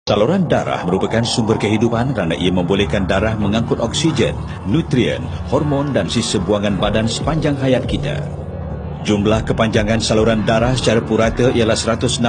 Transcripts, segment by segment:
Saluran darah merupakan sumber kehidupan kerana ia membolehkan darah mengangkut oksigen, nutrien, hormon dan sisa buangan badan sepanjang hayat kita. Jumlah kepanjangan saluran darah secara purata ialah 160,000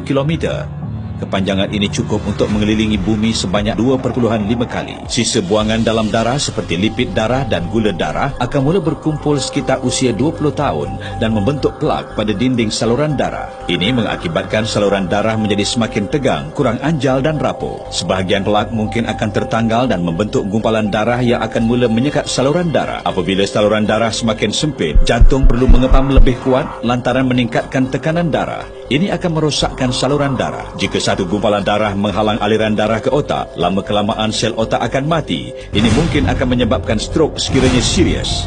kilometer. Kepanjangan ini cukup untuk mengelilingi bumi sebanyak 2.5 kali. Sisa buangan dalam darah seperti lipid darah dan gula darah akan mula berkumpul sekitar usia 20 tahun dan membentuk plak pada dinding saluran darah. Ini mengakibatkan saluran darah menjadi semakin tegang, kurang anjal dan rapuh. Sebahagian plak mungkin akan tertanggal dan membentuk gumpalan darah yang akan mula menyekat saluran darah. Apabila saluran darah semakin sempit, jantung perlu mengepam lebih kuat lantaran meningkatkan tekanan darah. Ini akan merosakkan saluran darah. Jika satu gumpalan darah menghalang aliran darah ke otak, lama-kelamaan sel otak akan mati. Ini mungkin akan menyebabkan strok sekiranya serius.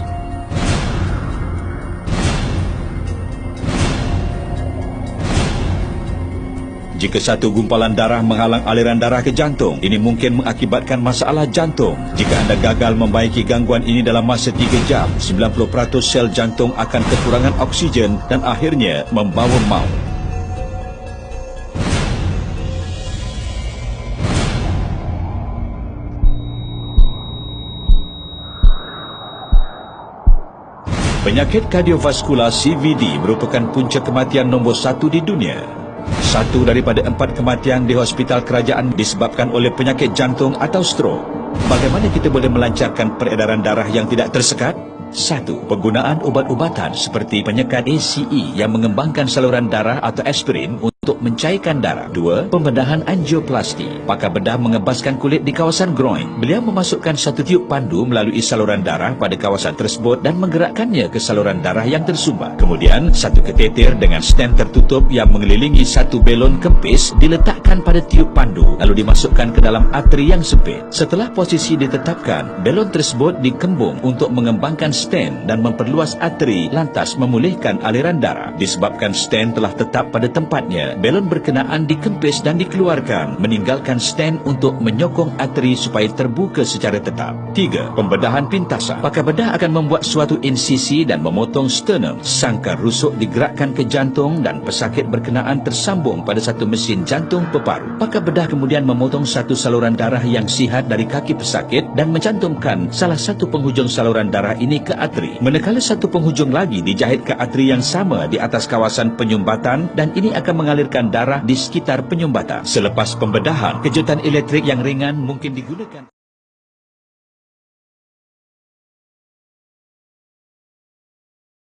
Jika satu gumpalan darah menghalang aliran darah ke jantung, ini mungkin mengakibatkan masalah jantung. Jika anda gagal membaiki gangguan ini dalam masa 3 jam, 90% sel jantung akan kekurangan oksigen dan akhirnya membawa maut. Penyakit kardiovaskular CVD merupakan punca kematian nombor 1 di dunia. 1 daripada 4 kematian di hospital kerajaan disebabkan oleh penyakit jantung atau strok. Bagaimana kita boleh melancarkan peredaran darah yang tidak tersekat? 1. Penggunaan ubat-ubatan seperti penyekat ACE yang mengembangkan saluran darah atau aspirin untuk mencairkan darah. 2. Pembedahan angioplasti. Pakar bedah mengebaskan kulit di kawasan groin. Beliau memasukkan satu tiub pandu melalui saluran darah pada kawasan tersebut dan menggerakkannya ke saluran darah yang tersumbat. Kemudian, satu kateter dengan stent tertutup yang mengelilingi satu belon kempis diletakkan pada tiub pandu lalu dimasukkan ke dalam arteri yang sempit. Setelah posisi ditetapkan, belon tersebut dikembung untuk mengembangkan stent dan memperluas arteri lantas memulihkan aliran darah. Disebabkan stent telah tetap pada tempatnya, belon berkenaan dikempis dan dikeluarkan, meninggalkan stent untuk menyokong arteri supaya terbuka secara tetap. 3. Pembedahan pintasan. Pakar bedah akan membuat suatu insisi dan memotong sternum. Sangkar rusuk digerakkan ke jantung dan pesakit berkenaan tersambung pada satu mesin jantung peparu. Pakar bedah kemudian memotong satu saluran darah yang sihat dari kaki pesakit dan mencantumkan salah satu penghujung saluran darah ini ke arteri. Manakala satu penghujung lagi dijahit ke arteri yang sama di atas kawasan penyumbatan dan ini akan mengalirkan darah di sekitar penyumbatan. Selepas pembedahan, kejutan elektrik yang ringan mungkin digunakan.